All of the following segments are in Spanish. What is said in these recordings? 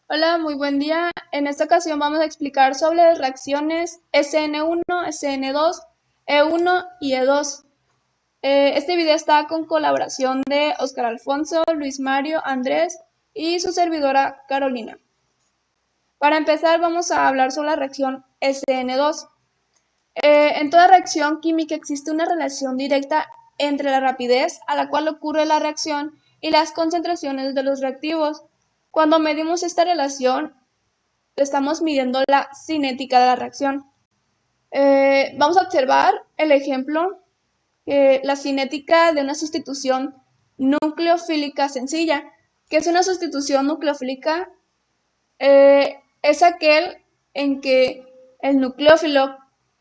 Hola, muy buen día. En esta ocasión vamos a explicar sobre las reacciones SN1, SN2, E1 y E2. Este video está con colaboración de Oscar Alfonso, Luis Mario, Andrés y su servidora Carolina. Para empezar vamos a hablar sobre la reacción SN2. En toda reacción química existe una relación directa entre la rapidez a la cual ocurre la reacción y las concentraciones de los reactivos. Cuando medimos esta relación, estamos midiendo la cinética de la reacción. Vamos a observar el ejemplo, la cinética de una sustitución nucleofílica sencilla. ¿Qué es una sustitución nucleofílica? Es aquel en que el nucleófilo,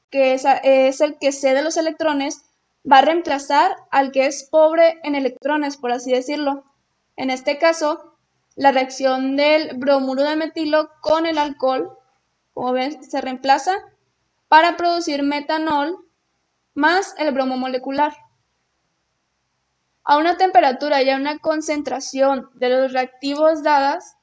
que es el que cede los electrones, va a reemplazar al que es pobre en electrones, por así decirlo. En este caso, la reacción del bromuro de metilo con el alcohol, como ven, se reemplaza para producir metanol más el bromo molecular. A una temperatura y a una concentración de los reactivos dadas,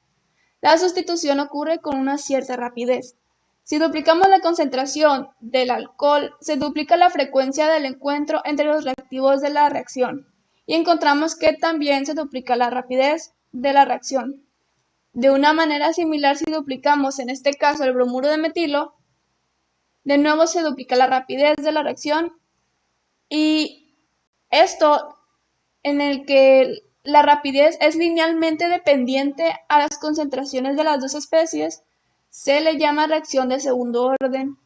la sustitución ocurre con una cierta rapidez. Si duplicamos la concentración del alcohol, se duplica la frecuencia del encuentro entre los reactivos de la reacción y encontramos que también se duplica la rapidez de la reacción. De una manera similar, si duplicamos en este caso el bromuro de metilo, de nuevo se duplica la rapidez de la reacción y esto en el que la rapidez es linealmente dependiente a las concentraciones de las dos especies, se le llama reacción de segundo orden.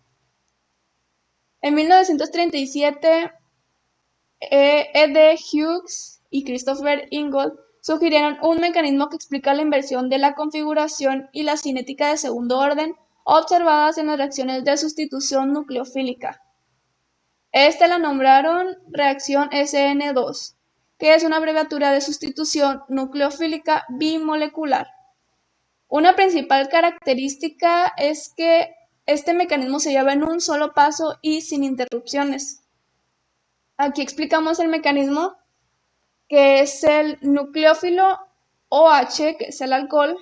En 1937, E.D. Hughes y Christopher Ingold sugirieron un mecanismo que explica la inversión de la configuración y la cinética de segundo orden observadas en las reacciones de sustitución nucleofílica. Esta la nombraron reacción SN2, que es una abreviatura de sustitución nucleofílica bimolecular. Una principal característica es que este mecanismo se lleva en un solo paso y sin interrupciones. Aquí explicamos el mecanismo, que es el nucleófilo OH, que es el alcohol,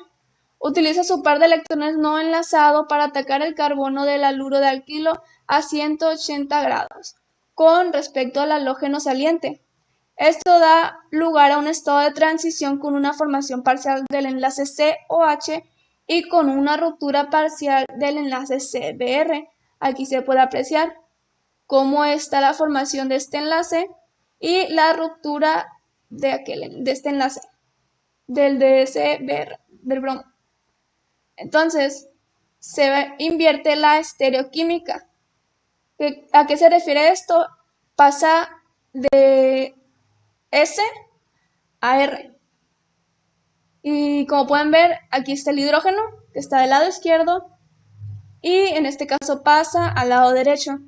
utiliza su par de electrones no enlazado para atacar el carbono del haluro de alquilo a 180 grados con respecto al halógeno saliente. Esto da lugar a un estado de transición con una formación parcial del enlace COH y con una ruptura parcial del enlace CBr. Aquí se puede apreciar cómo está la formación de este enlace y la ruptura de este enlace, del DSBr, del bromo. Entonces, se invierte la estereoquímica. ¿A qué se refiere esto? Pasa de S a R. Y como pueden ver, aquí está el hidrógeno, que está del lado izquierdo, y en este caso pasa al lado derecho.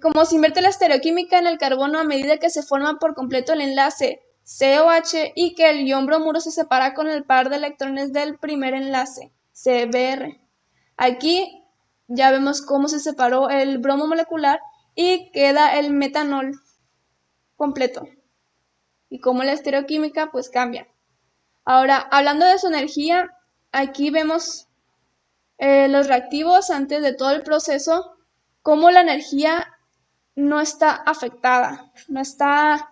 Como se invierte la estereoquímica en el carbono a medida que se forma por completo el enlace COH y que el ion bromuro se separa con el par de electrones del primer enlace, CBr. Aquí ya vemos cómo se separó el bromo molecular y queda el metanol completo. Y cómo la estereoquímica pues cambia. Ahora, hablando de su energía, aquí vemos los reactivos antes de todo el proceso, cómo la energía no está afectada, no está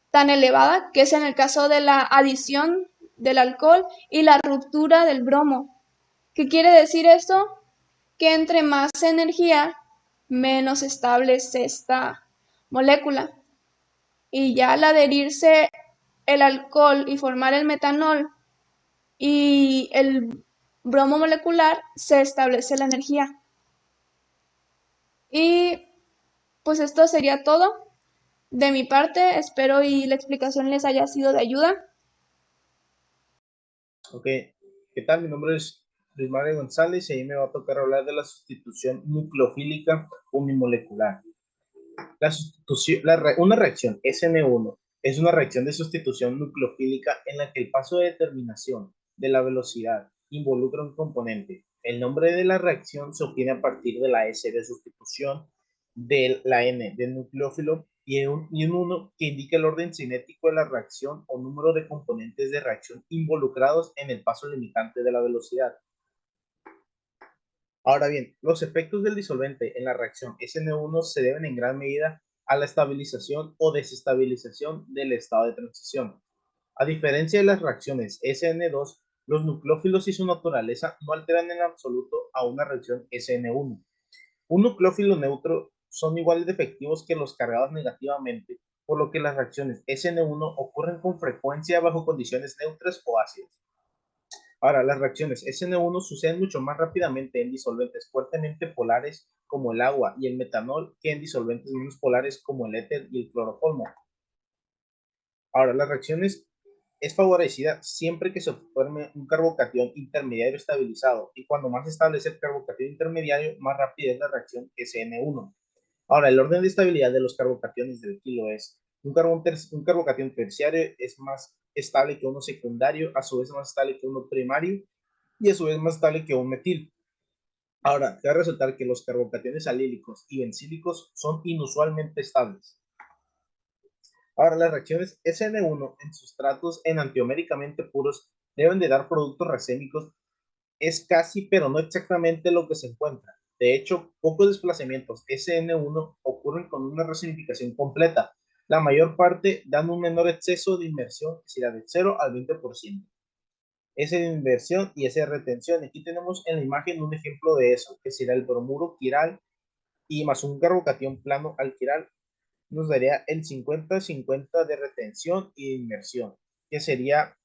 tan elevada, que es en el caso de la adición del alcohol y la ruptura del bromo. ¿Qué quiere decir esto? Que entre más energía, menos estable es esta molécula. Y ya al adherirse el alcohol y formar el metanol y el bromo molecular, se establece la energía. Y pues esto sería todo. De mi parte, espero y la explicación les haya sido de ayuda. Ok, ¿qué tal? Mi nombre es Luis Mario González y ahí me va a tocar hablar de la sustitución nucleofílica unimolecular. Una reacción SN1 es una reacción de sustitución nucleofílica en la que el paso de determinación de la velocidad involucra un componente. El nombre de la reacción se obtiene a partir de la S de sustitución, de la N de nucleófilo y un 1 que indica el orden cinético de la reacción o número de componentes de reacción involucrados en el paso limitante de la velocidad. Ahora bien, los efectos del disolvente en la reacción SN1 se deben en gran medida a la estabilización o desestabilización del estado de transición. A diferencia de las reacciones SN2, los nucleófilos y su naturaleza no alteran en absoluto a una reacción SN1. Un nucleófilo neutro son igual de efectivos que los cargados negativamente, por lo que las reacciones SN1 ocurren con frecuencia bajo condiciones neutras o ácidas. Ahora, las reacciones SN1 suceden mucho más rápidamente en disolventes fuertemente polares como el agua y el metanol que en disolventes menos polares como el éter y el cloroformo. Ahora, las reacciones es favorecida siempre que se forme un carbocatión intermediario estabilizado, y cuando más estable es el carbocatión intermediario, más rápida es la reacción SN1. Ahora, el orden de estabilidad de los carbocationes del kilo es un carbocatión terciario es más estable que uno secundario, a su vez más estable que uno primario y a su vez más estable que un metil. Ahora, debe resultar que los carbocationes alílicos y bencílicos son inusualmente estables. Ahora, las reacciones SN1 en sustratos enantioméricamente puros deben de dar productos racémicos. Es casi, pero no exactamente lo que se encuentra. De hecho, pocos desplazamientos SN1 ocurren con una racemificación completa. La mayor parte dan un menor exceso de inmersión, que será de 0 al 20%. Ese de inversión y ese de retención. Aquí tenemos en la imagen un ejemplo de eso, que será el bromuro quiral y más un carbocatión plano al quiral nos daría el 50-50 de retención y de inmersión, que sería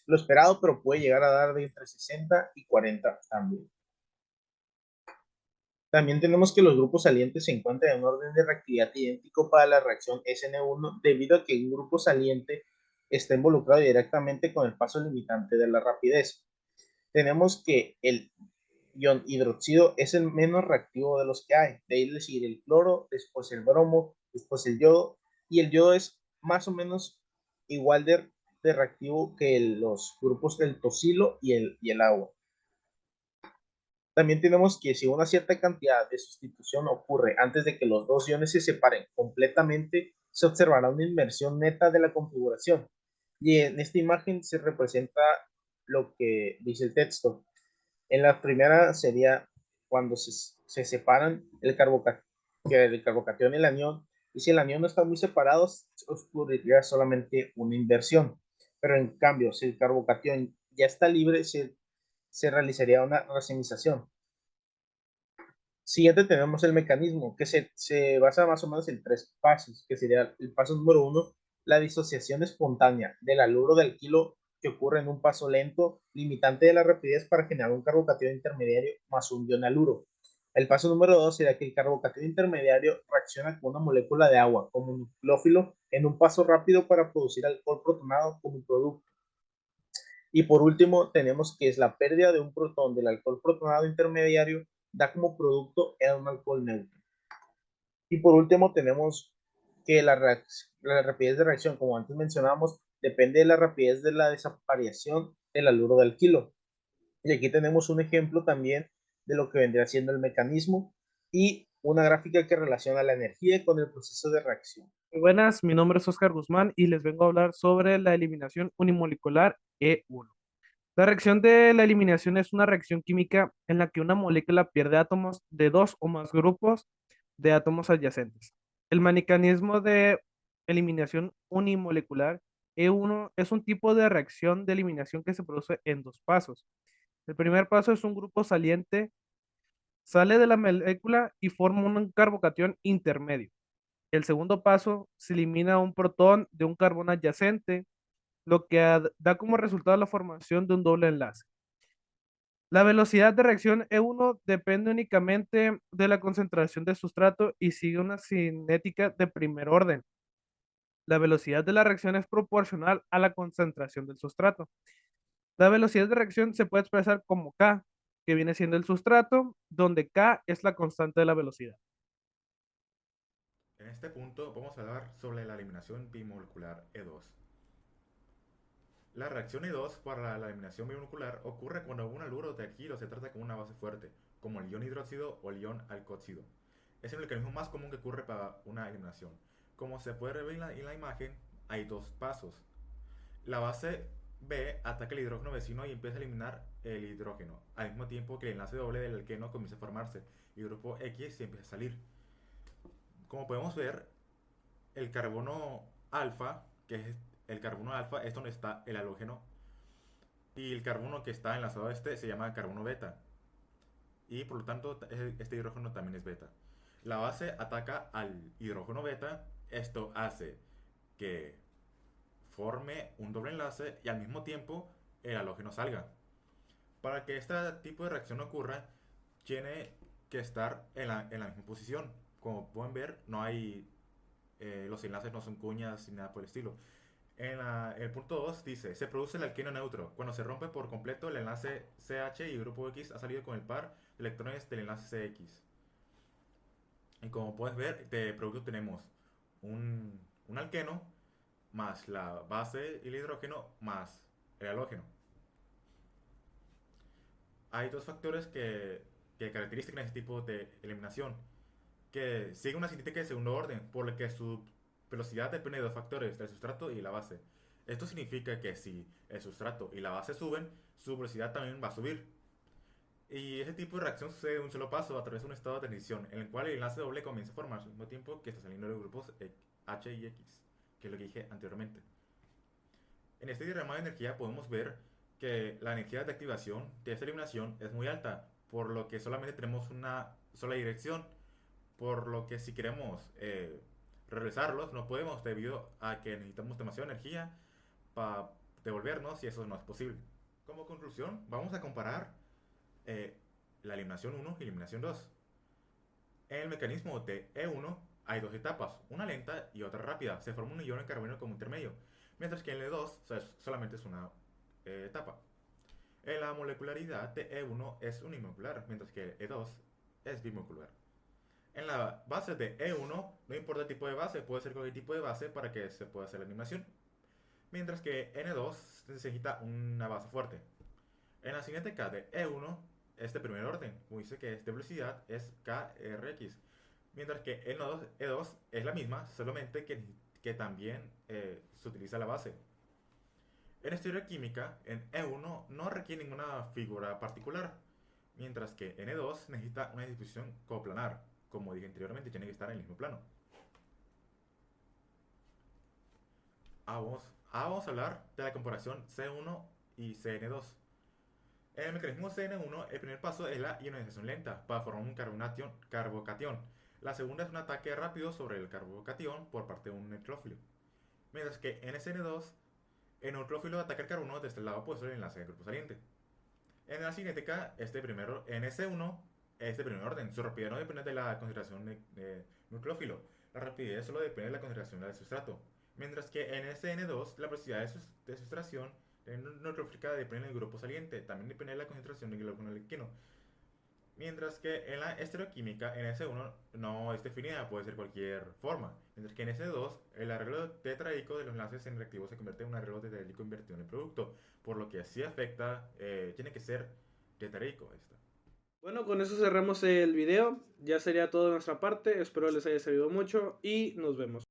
lo esperado, pero puede llegar a dar de entre 60 y 40 también. También tenemos que los grupos salientes se encuentran en un orden de reactividad idéntico para la reacción SN1 debido a que un grupo saliente está involucrado directamente con el paso limitante de la rapidez. Tenemos que el ion hidroxido es el menos reactivo de los que hay, de ahí decir el cloro, después el bromo, después el yodo, y el yodo es más o menos igual de reactivo que los grupos del tosilo y el agua. También tenemos que si una cierta cantidad de sustitución ocurre antes de que los dos iones se separen completamente, se observará una inversión neta de la configuración. Y en esta imagen se representa lo que dice el texto. En la primera sería cuando se separan el carbocatión y el anión, y si el anión no está muy separado, ocurriría solamente una inversión. Pero en cambio, si el carbocatión ya está libre, se realizaría una racemización. Siguiente tenemos el mecanismo, que se basa más o menos en tres pasos, que sería el paso número uno, la disociación espontánea del haluro del alquilo que ocurre en un paso lento, limitante de la rapidez para generar un carbocatión intermediario más un ion haluro. El paso número dos sería que el carbocatión intermediario reacciona con una molécula de agua como un nucleófilo en un paso rápido para producir alcohol protonado como un producto. Y por último, tenemos que es la pérdida de un protón del alcohol protonado intermediario da como producto un alcohol neutro. Y por último, tenemos que la rapidez de reacción, como antes mencionábamos, depende de la rapidez de la desaparición del haluro de alquilo. Y aquí tenemos un ejemplo también de lo que vendría siendo el mecanismo y una gráfica que relaciona la energía con el proceso de reacción. Muy buenas, mi nombre es Oscar Guzmán y les vengo a hablar sobre la eliminación unimolecular E1. La reacción de la eliminación es una reacción química en la que una molécula pierde átomos de dos o más grupos de átomos adyacentes. El mecanismo de eliminación unimolecular E1 es un tipo de reacción de eliminación que se produce en dos pasos. El primer paso es un grupo saliente, sale de la molécula y forma un carbocatión intermedio. El segundo paso, se elimina un protón de un carbón adyacente, lo que da como resultado la formación de un doble enlace. La velocidad de reacción E1 depende únicamente de la concentración del sustrato y sigue una cinética de primer orden. La velocidad de la reacción es proporcional a la concentración del sustrato. La velocidad de reacción se puede expresar como K, que viene siendo el sustrato, donde K es la constante de la velocidad. En este punto vamos a hablar sobre la eliminación bimolecular E2. La reacción E2 para la eliminación bimolecular ocurre cuando un haluro de alquilo se trata con una base fuerte, como el ion hidróxido o el ion alcohóxido. Es el mecanismo más común que ocurre para una eliminación. Como se puede ver en la imagen, hay dos pasos. La base B ataca el hidrógeno vecino y empieza a eliminar el hidrógeno, al mismo tiempo que el enlace doble del alqueno comienza a formarse y el grupo X empieza a salir. Como podemos ver, el carbono alfa, que es el carbono alfa, es donde está el halógeno, y el carbono que está enlazado a este se llama carbono beta, y por lo tanto este hidrógeno también es beta. La base ataca al hidrógeno beta, esto hace que forme un doble enlace y al mismo tiempo el halógeno salga. Para que este tipo de reacción ocurra, tiene que estar en la misma posición. Como pueden ver, no hay los enlaces no son cuñas ni nada por el estilo. El punto 2 dice, se produce el alqueno neutro. Cuando se rompe por completo el enlace CH y el grupo X ha salido con el par de electrones del enlace CX. Y como puedes ver, de producto tenemos un alqueno más la base y el hidrógeno más el halógeno. Hay dos factores que caracterizan este tipo de eliminación, que sigue una cinética de segundo orden, por lo que su velocidad depende de dos factores, del sustrato y la base. Esto significa que si el sustrato y la base suben, su velocidad también va a subir. Y ese tipo de reacción sucede de un solo paso a través de un estado de transición, en el cual el enlace doble comienza a formarse al mismo tiempo que está saliendo de los grupos H y X, que es lo que dije anteriormente. En este diagrama de energía podemos ver que la energía de activación de esta eliminación es muy alta, por lo que solamente tenemos una sola dirección, por lo que si queremos regresarlos no podemos debido a que necesitamos demasiada energía para devolvernos y eso no es posible. Como conclusión, vamos a comparar la eliminación 1 y eliminación 2. En el mecanismo de E1 hay dos etapas, una lenta y otra rápida. Se forma un ion de carbono como intermedio, mientras que en el E2 solamente es una etapa. La molecularidad de E1 es unimolecular, mientras que E2 es bimolecular. En la base de E1 no importa el tipo de base, puede ser cualquier tipo de base para que se pueda hacer la eliminación, mientras que N2 necesita una base fuerte. En la cinética de E1 es de primer orden, como dice que esta velocidad es KRX, mientras que E2 es la misma, solamente que también se utiliza la base. En estereoquímica, en E1 no requiere ninguna figura particular, mientras que N2 necesita una disposición coplanar, como dije anteriormente, tiene que estar en el mismo plano. Vamos a hablar de la comparación C1 y CN2. En el mecanismo CN1, el primer paso es la ionización lenta para formar un carbocatión. La segunda es un ataque rápido sobre el carbocatión por parte de un neutrófilo. Mientras que en CN2, el neutrófilo ataca el carbono desde el lado opuesto del enlace del grupo saliente. En la cinética, NC1 es de primer orden. Su rapidez no depende de la concentración de nucleófilo. La rapidez solo depende de la concentración del sustrato. Mientras que en SN2, la velocidad de sustracción nucleófila depende del grupo saliente. También depende de la concentración del hidrógeno alqueno. Mientras que en la estereoquímica, NS1 no es definida, puede ser cualquier forma. Mientras que en NS2, el arreglo tetraico de los enlaces en reactivo se convierte en un arreglo tetraico invertido en el producto. Por lo que así afecta, tiene que ser tetraico esta. Bueno, con eso cerramos el video. Ya sería todo de nuestra parte. Espero les haya servido mucho y nos vemos.